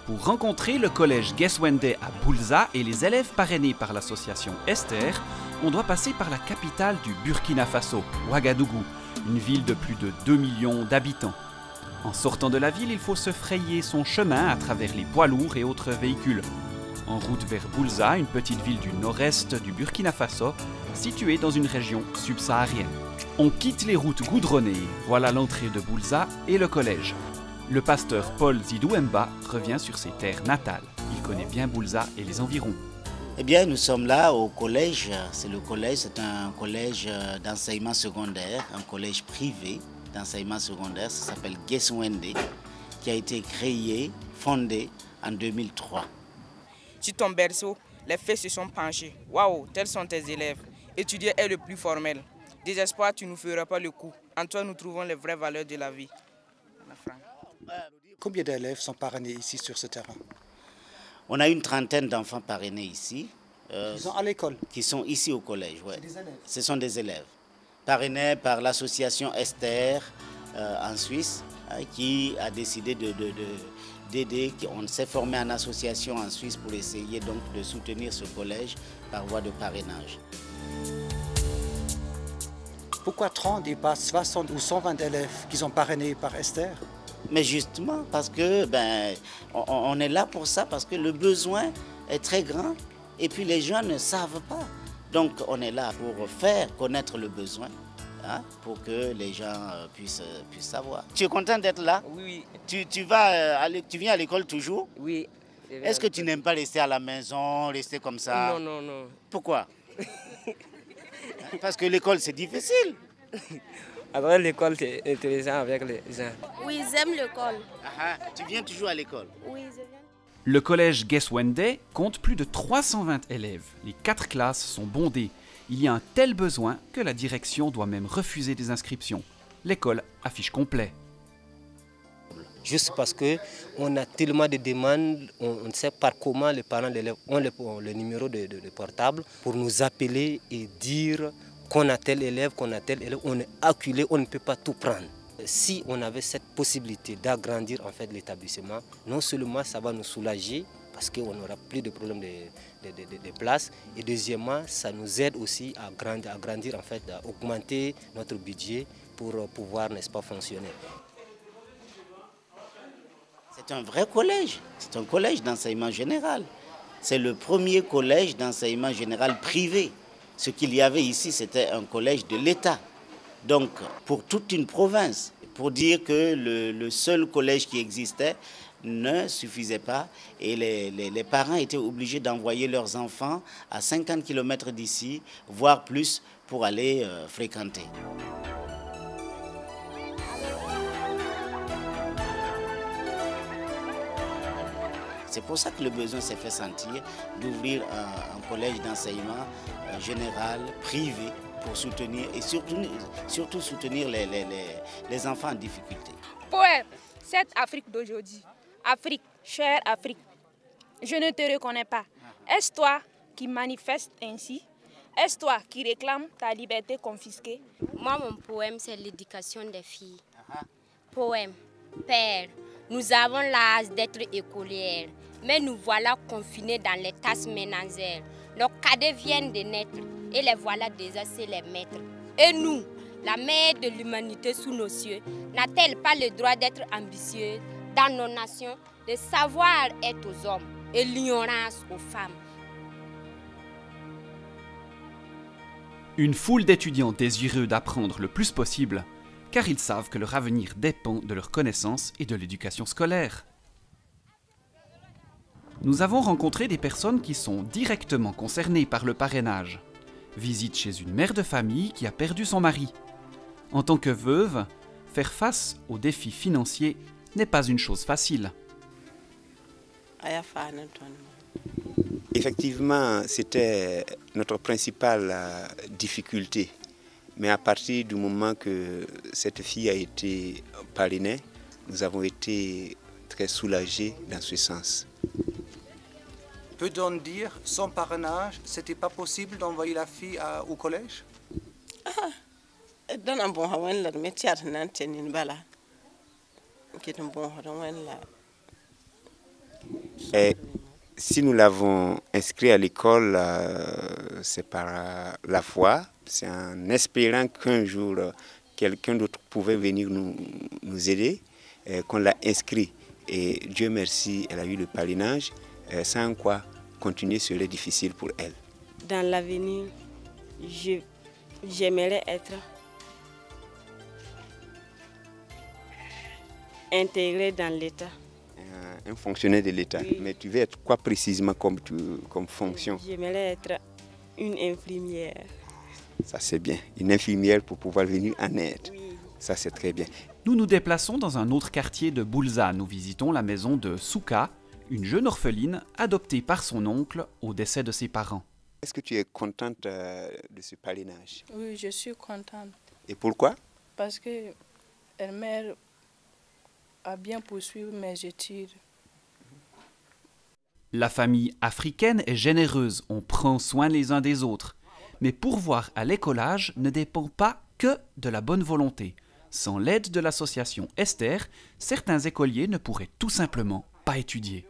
Pour rencontrer le collège Gueswende à Boulza et les élèves parrainés par l'association Esther, on doit passer par la capitale du Burkina Faso, Ouagadougou, une ville de plus de 2 millions d'habitants. En sortant de la ville, il faut se frayer son chemin à travers les poids lourds et autres véhicules. En route vers Boulza, une petite ville du nord-est du Burkina Faso, située dans une région subsaharienne. On quitte les routes goudronnées, voilà l'entrée de Boulza et le collège. Le pasteur Paul Zidouemba revient sur ses terres natales. Il connaît bien Boulza et les environs. Eh bien, nous sommes là au collège. C'est un collège d'enseignement secondaire, un collège privé d'enseignement secondaire. Ça s'appelle Gueswende, qui a été créé, fondé en 2003. Sur ton berceau, les fées se sont penchées. Waouh, tels sont tes élèves. Étudier est le plus formel. Désespoir, tu ne nous feras pas le coup. En toi, nous trouvons les vraies valeurs de la vie. Combien d'élèves sont parrainés ici sur ce terrain? On a une trentaine d'enfants parrainés ici. Ils sont à l'école? Qui sont ici au collège, ouais. Des élèves. Ce sont des élèves. Parrainés par l'association Esther en Suisse, qui a décidé d'aider. On s'est formé en association en Suisse pour essayer donc de soutenir ce collège par voie de parrainage. Pourquoi 30 et pas 60 ou 120 élèves qui sont parrainés par Esther? Mais justement, parce que on est là pour ça, parce que le besoin est très grand et puis les gens ne savent pas. Donc on est là pour faire connaître le besoin, pour que les gens puissent savoir. Tu es content d'être là? Oui. Tu viens à l'école toujours? Oui. Est-ce que tu n'aimes pas rester à la maison, rester comme ça? Non, non, non. Pourquoi? Parce que l'école c'est difficile. Après l'école, c'est intéressant avec les gens. Oui, j'aime l'école. Tu viens toujours à l'école? Oui, je viens. Le collège Gueswende compte plus de 320 élèves. Les 4 classes sont bondées. Il y a un tel besoin que la direction doit même refuser des inscriptions. L'école affiche complet. Juste parce qu'on a tellement de demandes, on ne sait pas comment les parents d'élèves ont le numéro de portable pour nous appeler et dire qu'on a tel élève, on est acculé, on ne peut pas tout prendre. Si on avait cette possibilité d'agrandir en fait l'établissement, non seulement ça va nous soulager parce qu'on n'aura plus de problème de place, et deuxièmement, ça nous aide aussi à grandir en fait, à augmenter notre budget pour pouvoir, n'est-ce pas, fonctionner. C'est un vrai collège, c'est un collège d'enseignement général. C'est le premier collège d'enseignement général privé. Ce qu'il y avait ici, c'était un collège de l'État. Donc, pour toute une province, pour dire que le seul collège qui existait ne suffisait pas et les parents étaient obligés d'envoyer leurs enfants à 50 km d'ici, voire plus, pour aller fréquenter. C'est pour ça que le besoin s'est fait sentir d'ouvrir un collège d'enseignement général, privé, pour soutenir et surtout soutenir les enfants en difficulté. Poète, cette Afrique d'aujourd'hui, Afrique, chère Afrique, je ne te reconnais pas. Est-ce toi qui manifestes ainsi? Est-ce toi qui réclames ta liberté confisquée? Moi, mon poème, c'est l'éducation des filles. Poème, Père, nous avons l'âge d'être écolières, mais nous voilà confinés dans les tasses ménagères. Nos cadets viennent de naître et les voilà déjà c'est les maîtres. Et nous, la mère de l'humanité sous nos cieux, n'a-t-elle pas le droit d'être ambitieuse? Dans nos nations, le savoir est aux hommes et l'ignorance aux femmes. Une foule d'étudiants désireux d'apprendre le plus possible, car ils savent que leur avenir dépend de leur connaissance et de l'éducation scolaire. Nous avons rencontré des personnes qui sont directement concernées par le parrainage. Visite chez une mère de famille qui a perdu son mari. En tant que veuve, faire face aux défis financiers n'est pas une chose facile. Effectivement, c'était notre principale difficulté. Mais à partir du moment que cette fille a été parrainée, nous avons été très soulagés dans ce sens. Peut-on dire, sans parrainage, c'était pas possible d'envoyer la fille au collège? Et si nous l'avons inscrit à l'école, c'est par la foi, c'est en espérant qu'un jour quelqu'un d'autre pouvait venir nous aider, qu'on l'a inscrit. Et Dieu merci, elle a eu le parrainage, sans quoi continuer serait difficile pour elle. Dans l'avenir, j'aimerais être intégré dans l'État. Un fonctionnaire de l'État. Oui. Mais tu veux être quoi précisément comme fonction? J'aimerais être une infirmière. Ça c'est bien. Une infirmière pour pouvoir venir en aide. Oui. Ça c'est très bien. Nous nous déplaçons dans un autre quartier de Boulza. Nous visitons la maison de Souka, une jeune orpheline adoptée par son oncle au décès de ses parents. Est-ce que tu es contente de ce parrainage? Oui, je suis contente Et pourquoi? parce que elle mère a bien poursuivi mes études. La famille africaine est généreuse, on prend soin les uns des autres. Mais pourvoir à l'écolage ne dépend pas que de la bonne volonté. Sans l'aide de l'association Esther, certains écoliers ne pourraient tout simplement pas étudier.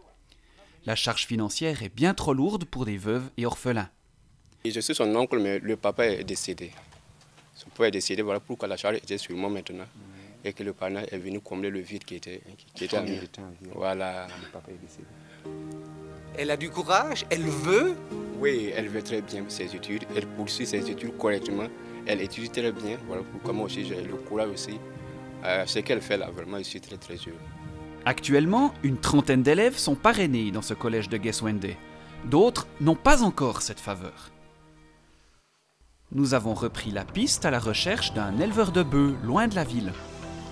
La charge financière est bien trop lourde pour des veuves et orphelins. Je suis son oncle, mais le papa est décédé. Son père est décédé, voilà pourquoi la charge était sur moi maintenant. Et que le parrainage est venu combler le vide qui était à nous. Voilà. Le papa est décédé. Elle a du courage, elle veut. Oui, elle veut très bien ses études, elle poursuit ses études correctement, elle étudie très bien. Voilà pourquoi moi aussi j'ai le courage aussi. Ce qu'elle fait là, vraiment, je suis très très heureux. Actuellement, une trentaine d'élèves sont parrainés dans ce collège de Geswende. D'autres n'ont pas encore cette faveur. Nous avons repris la piste à la recherche d'un éleveur de bœufs loin de la ville.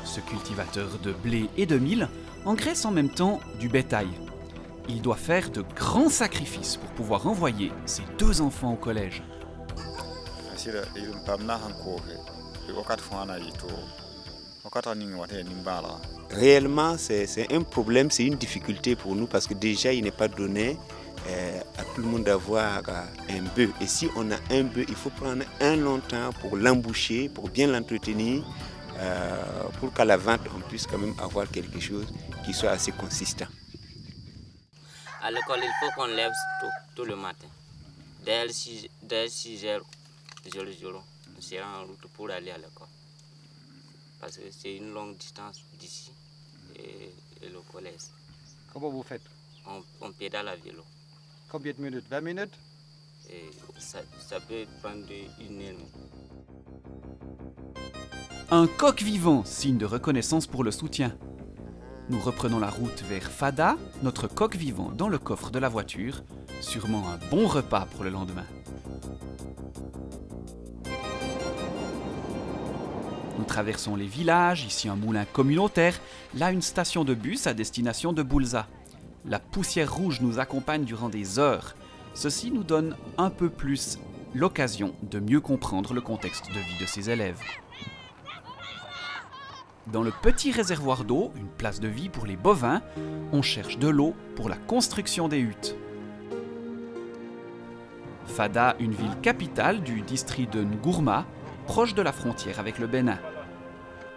Ce cultivateur de blé et de mil engraisse en même temps du bétail. Il doit faire de grands sacrifices pour pouvoir envoyer ses 2 enfants au collège. Réellement, c'est un problème, c'est une difficulté pour nous parce que déjà, il n'est pas donné à tout le monde d'avoir un bœuf. Et si on a un bœuf, il faut prendre un long temps pour l'emboucher, pour bien l'entretenir, pour qu'à la vente, on puisse quand même avoir quelque chose qui soit assez consistant. À l'école, il faut qu'on lève tout le matin. Dès 6 h, on sera en route pour aller à l'école. Parce que c'est une longue distance d'ici et le collège. Comment vous faites? On pédale à vélo. Combien de minutes? 20 minutes? Et ça peut prendre 1 heure. Un coq vivant, signe de reconnaissance pour le soutien. Nous reprenons la route vers Fada, notre coq vivant dans le coffre de la voiture. Sûrement un bon repas pour le lendemain. Nous traversons les villages, ici un moulin communautaire, là une station de bus à destination de Boulza. La poussière rouge nous accompagne durant des heures. Ceci nous donne un peu plus l'occasion de mieux comprendre le contexte de vie de ces élèves. Dans le petit réservoir d'eau, une place de vie pour les bovins, on cherche de l'eau pour la construction des huttes. Fada, une ville capitale du district de Ngourma, proche de la frontière avec le Bénin.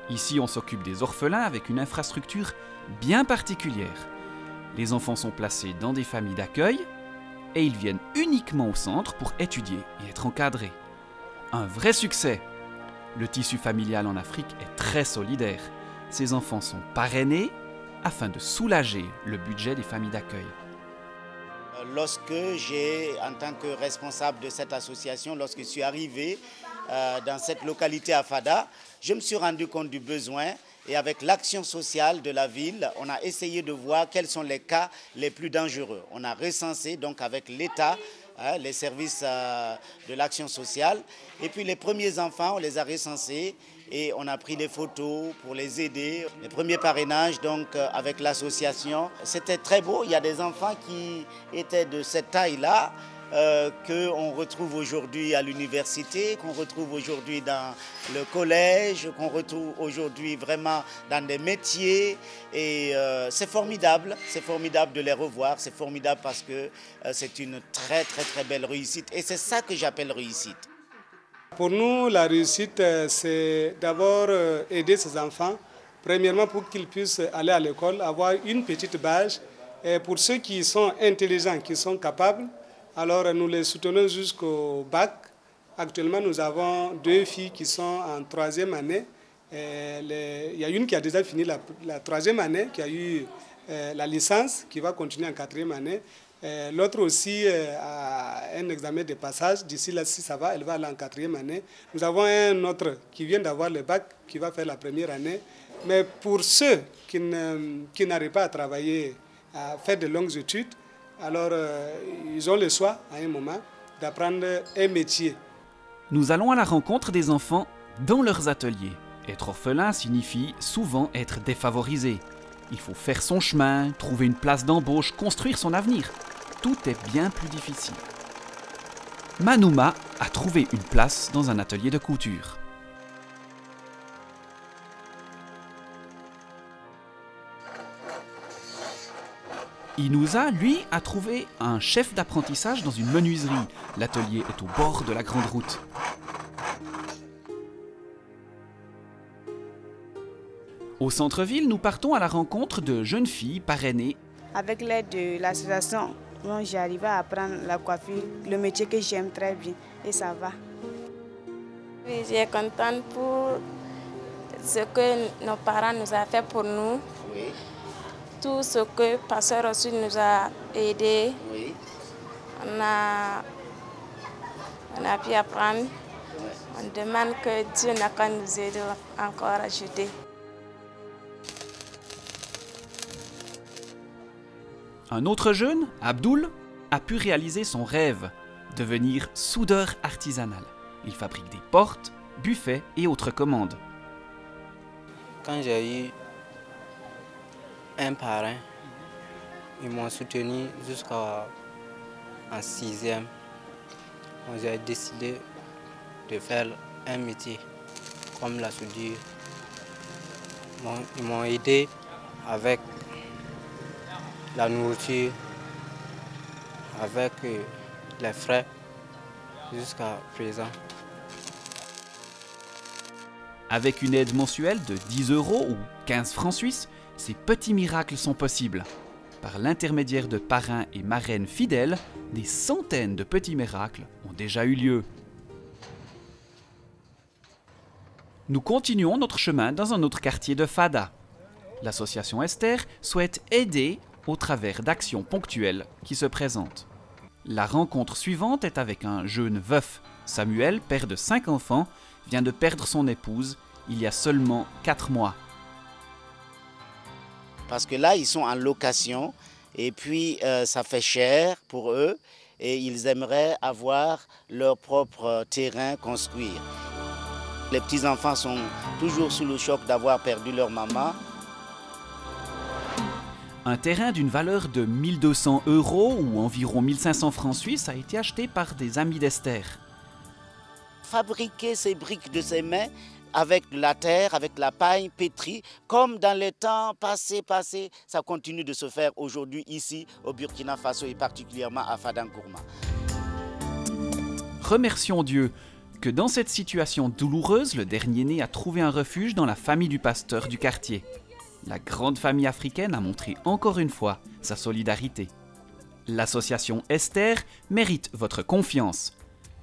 Ici, on s'occupe des orphelins avec une infrastructure bien particulière. Les enfants sont placés dans des familles d'accueil et ils viennent uniquement au centre pour étudier et être encadrés. Un vrai succès! Le tissu familial en Afrique est très solidaire. Ces enfants sont parrainés afin de soulager le budget des familles d'accueil. Lorsque en tant que responsable de cette association, lorsque je suis arrivé dans cette localité à Fada, je me suis rendu compte du besoin et avec l'action sociale de la ville, on a essayé de voir quels sont les cas les plus dangereux. On a recensé donc avec l'État, les services de l'action sociale. Et puis les premiers enfants, on les a recensés et on a pris des photos pour les aider. Les premiers parrainages donc avec l'association, c'était très beau. Il y a des enfants qui étaient de cette taille-là, qu'on retrouve aujourd'hui à l'université, qu'on retrouve aujourd'hui dans le collège, qu'on retrouve aujourd'hui vraiment dans des métiers. Et c'est formidable de les revoir, c'est formidable parce que c'est une très très très belle réussite. Et c'est ça que j'appelle réussite. Pour nous, la réussite, c'est d'abord aider ces enfants, premièrement pour qu'ils puissent aller à l'école, avoir une petite bâche Et pour ceux qui sont intelligents, qui sont capables, alors nous les soutenons jusqu'au bac. Actuellement, nous avons 2 filles qui sont en 3e année. Il y a une qui a déjà fini la 3e année, qui a eu la licence, qui va continuer en 4e année. L'autre aussi a un examen de passage. D'ici là, si ça va, elle va aller en 4e année. Nous avons un autre qui vient d'avoir le bac, qui va faire la 1re année. Mais pour ceux qui n'arrivent pas à travailler, à faire de longues études, alors ils ont le choix à un moment d'apprendre un métier. Nous allons à la rencontre des enfants dans leurs ateliers. Être orphelin signifie souvent être défavorisé. Il faut faire son chemin, trouver une place d'embauche, construire son avenir. Tout est bien plus difficile. Manouma a trouvé une place dans un atelier de couture. Inouza, lui, a trouvé un chef d'apprentissage dans une menuiserie. L'atelier est au bord de la grande route. Au centre-ville, nous partons à la rencontre de jeunes filles parrainées. Avec l'aide de l'association, j'arrive à apprendre la coiffure, le métier que j'aime très bien, et ça va. Oui, je suis contente pour ce que nos parents nous ont fait pour nous. Oui. Tout ce que le pasteur aussi nous a aidé. Oui. On a pu apprendre. Oui. On demande que Dieu n'a qu'à nous aider encore à ajouter. Un autre jeune, Abdoul, a pu réaliser son rêve, devenir soudeur artisanal. Il fabrique des portes, buffets et autres commandes. Quand j'ai eu un parrain, ils m'ont soutenu jusqu'en 6e. J'ai décidé de faire un métier comme la soudure. Ils m'ont aidé avec la nourriture, avec les frais jusqu'à présent. Avec une aide mensuelle de 10 € ou 15 francs suisses, ces petits miracles sont possibles. Par l'intermédiaire de parrains et marraines fidèles, des centaines de petits miracles ont déjà eu lieu. Nous continuons notre chemin dans un autre quartier de Fada. L'association Esther souhaite aider au travers d'actions ponctuelles qui se présentent. La rencontre suivante est avec un jeune veuf. Samuel, père de 5 enfants, vient de perdre son épouse il y a seulement 4 mois. Parce que là, ils sont en location et puis ça fait cher pour eux et ils aimeraient avoir leur propre terrain construire. Les petits-enfants sont toujours sous le choc d'avoir perdu leur maman. Un terrain d'une valeur de 1 200 € ou environ 1 500 francs suisses a été acheté par des amis d'Esther. Fabriquer ces briques de ses mains avec la terre, avec la paille pétrie, comme dans les temps passés, ça continue de se faire aujourd'hui ici au Burkina Faso et particulièrement à Fadankourma. Remercions Dieu que dans cette situation douloureuse, le dernier-né a trouvé un refuge dans la famille du pasteur du quartier. La grande famille africaine a montré encore une fois sa solidarité. L'association Esther mérite votre confiance.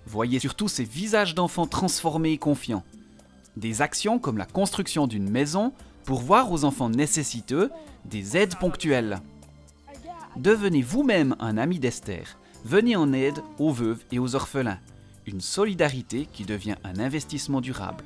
Voyez surtout ces visages d'enfants transformés et confiants. Des actions comme la construction d'une maison, pourvoir aux enfants nécessiteux, des aides ponctuelles. Devenez vous-même un ami d'Esther. Venez en aide aux veuves et aux orphelins. Une solidarité qui devient un investissement durable.